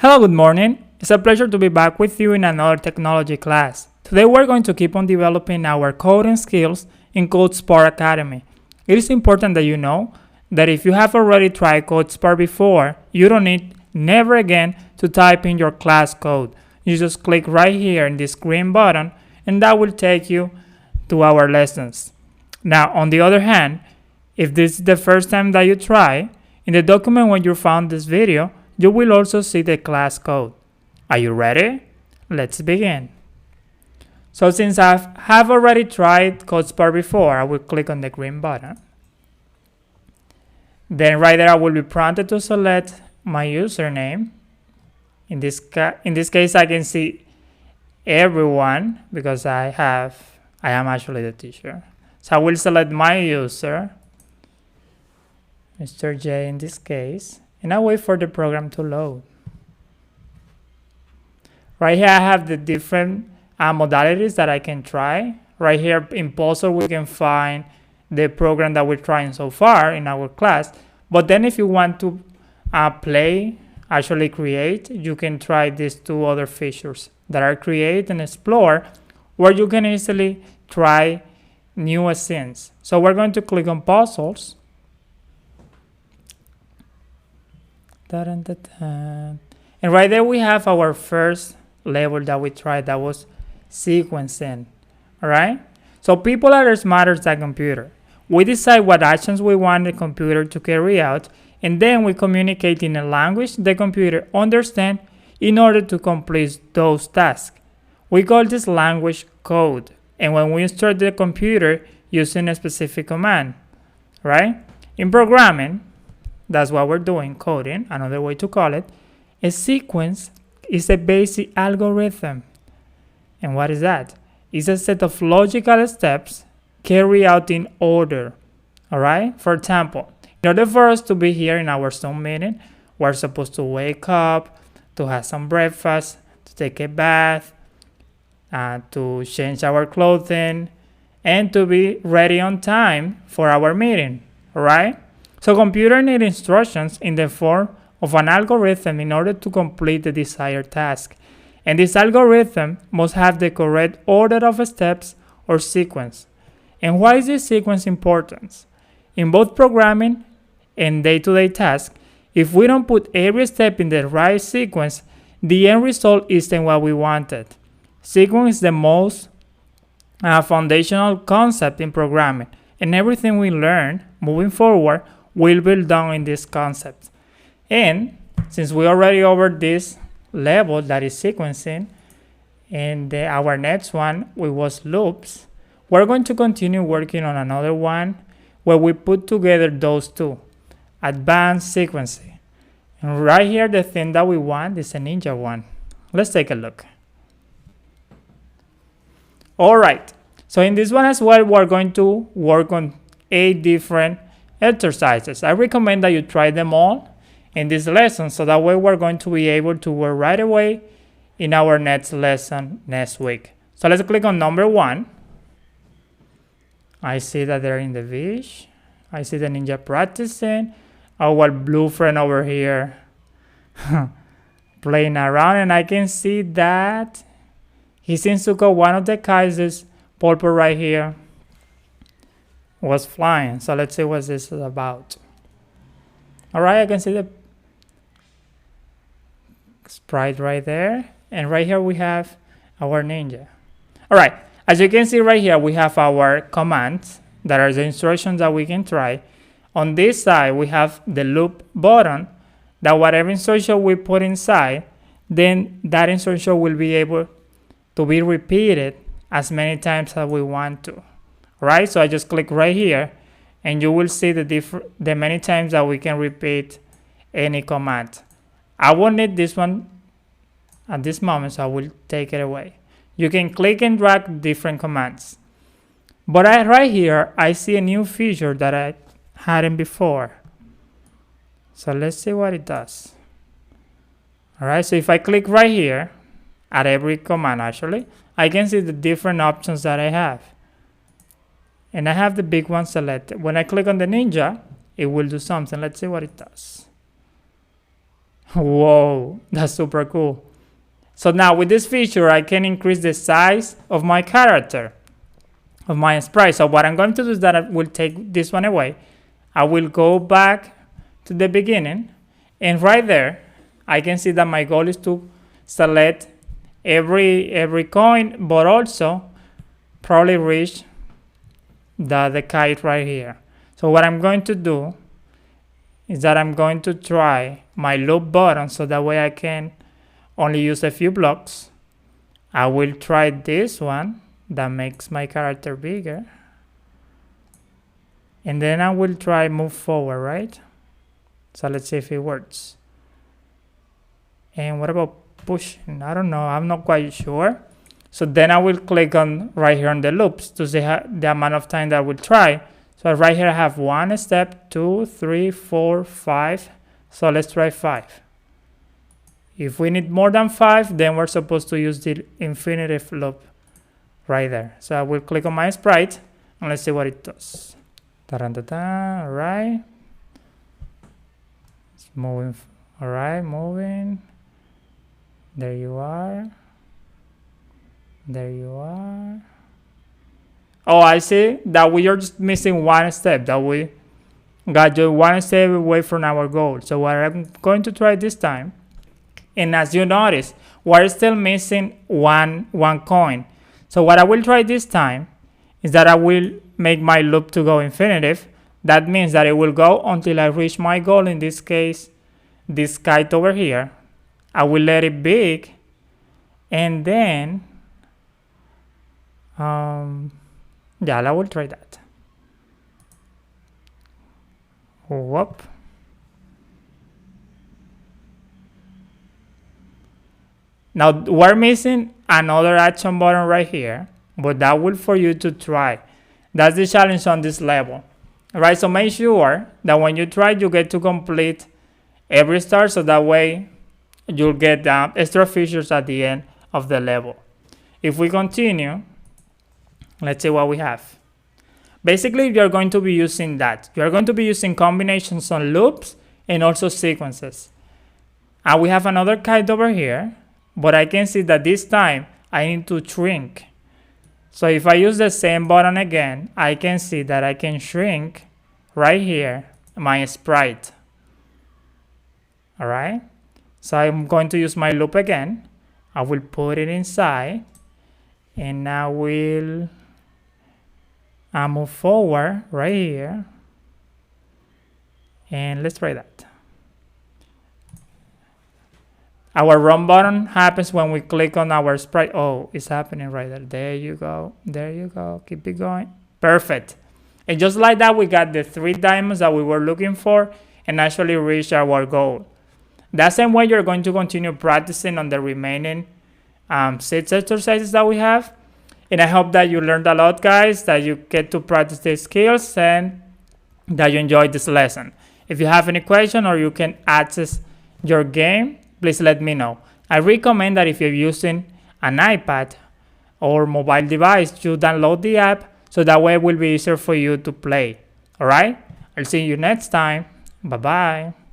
Hello, good morning. It's a pleasure to be back with you in another technology class. Today we're going to keep on developing our coding skills in CodeSpark Academy. It is important that you know that if you have already tried CodeSpark before, you don't need never again to type in your class code. You just click right here in this green button and that will take you to our lessons. Now, on the other hand, if this is the first time that you try, in the document when you found this video, you will also see the class code. Are you ready? Let's begin. So since I have already tried CodeSpark before, I will click on the green button. Then right there I will be prompted to select my username. In this case I can see everyone because I am actually the teacher. So I will select my user, Mr. J in this case, and I wait for the program to load. Right here I have the different modalities that I can try. Right here in Pulsar we can find the program that we're trying so far in our class. But then if you want to actually create, you can try these two other features that are create and explore, where you can easily try new scenes. So we're going to click on puzzles. And right there we have our first level that we tried, that was sequencing. All right, so people are as smarter as a computer. We decide what actions we want the computer to carry out, and then we communicate in a language the computer understands in order to complete those tasks. We call this language code, and when we instruct the computer using a specific command, right? In programming, that's what we're doing, coding, another way to call it. A sequence is a basic algorithm. And what is that? It's a set of logical steps carried out in order. All right? For example, in order for us to be here in our Zoom meeting, we're supposed to wake up, to have some breakfast, to take a bath, to change our clothing, and to be ready on time for our meeting. All right? So computer need instructions in the form of an algorithm in order to complete the desired task. And this algorithm must have the correct order of steps or sequence. And why is this sequence important? In both programming and day-to-day tasks, if we don't put every step in the right sequence, the end result isn't what we wanted. Sequence is the most foundational concept in programming, and everything we learn moving forward will be done in this concept. And since we already over this level that is sequencing, and our next one was loops, we're going to continue working on another one where we put together those two, advanced sequencing. And right here the thing that we want is a ninja one. Let's take a look. All right, so in this one as well, we're going to work on 8 different exercises. I recommend that you try them all in this lesson, so that way we're going to be able to work right away in our next lesson next week. So let's click on number 1. I see that they're in the beach. I see the ninja practicing. Our blue friend over here playing around, and I can see that he seems to go one of the kites, this purple right here, was flying. So let's see what this is about. All right, I can see the sprite right there, and right here we have our ninja. All right, as you can see right here, we have our commands that are the instructions that we can try. On this side we have the loop button, that whatever instruction we put inside, then that instruction will be able to be repeated as many times as we want to. Right, so I just click right here, and you will see the many times that we can repeat any command. I won't need this one at this moment, so I will take it away. You can click and drag different commands. But right here, I see a new feature that I hadn't before. So let's see what it does. All right, so if I click right here, at every command actually, I can see the different options that I have. And I have the big one selected. When I click on the ninja, it will do something. Let's see what it does. Whoa, that's super cool. So now with this feature, I can increase the size of my character, of my sprite. So what I'm going to do is that I will take this one away. I will go back to the beginning, and right there, I can see that my goal is to select every coin, but also probably reach the kite right here. So what I'm going to do is that I'm going to try my loop button so that way I can only use a few blocks. I will try this one that makes my character bigger. And then I will try move forward, right? So let's see if it works. And what about pushing? I don't know, I'm not quite sure. So then I will click on right here on the loops to see the amount of time that I will try. So right here I have 1 step, 2, 3, 4, 5. So let's try 5. If we need more than 5, then we're supposed to use the infinitive loop right there. So I will click on my sprite and let's see what it does. All right. It's moving. All right, moving. There you are. There you are. Oh, I see that we are just missing 1 step, that we got just 1 step away from our goal. So what I'm going to try this time, and as you notice, we're still missing one coin. So what I will try this time is that I will make my loop to go infinitive. That means that it will go until I reach my goal, in this case, this kite over here. I will let it big, and then yeah, I will try that. Whoop. Now we're missing another action button right here, but that will for you to try. That's the challenge on this level. Alright, so make sure that when you try, you get to complete every star, so that way you'll get extra features at the end of the level. If we continue, let's see what we have. Basically, you're going to be using that. You're going to be using combinations on loops and also sequences. And we have another kite over here, but I can see that this time I need to shrink. So if I use the same button again, I can see that I can shrink right here my sprite. All right. So I'm going to use my loop again. I will put it inside, and I will move forward right here, and let's try that. Our run button happens when we click on our sprite. Oh, it's happening right there. There you go. There you go. Keep it going. Perfect. And just like that, we got the 3 diamonds that we were looking for and actually reached our goal. That same way, you're going to continue practicing on the remaining 6 exercises that we have. And I hope that you learned a lot, guys, that you get to practice these skills and that you enjoyed this lesson. If you have any question or you can access your game, please let me know. I recommend that if you're using an iPad or mobile device, you download the app, so that way it will be easier for you to play. All right? I'll see you next time. Bye-bye.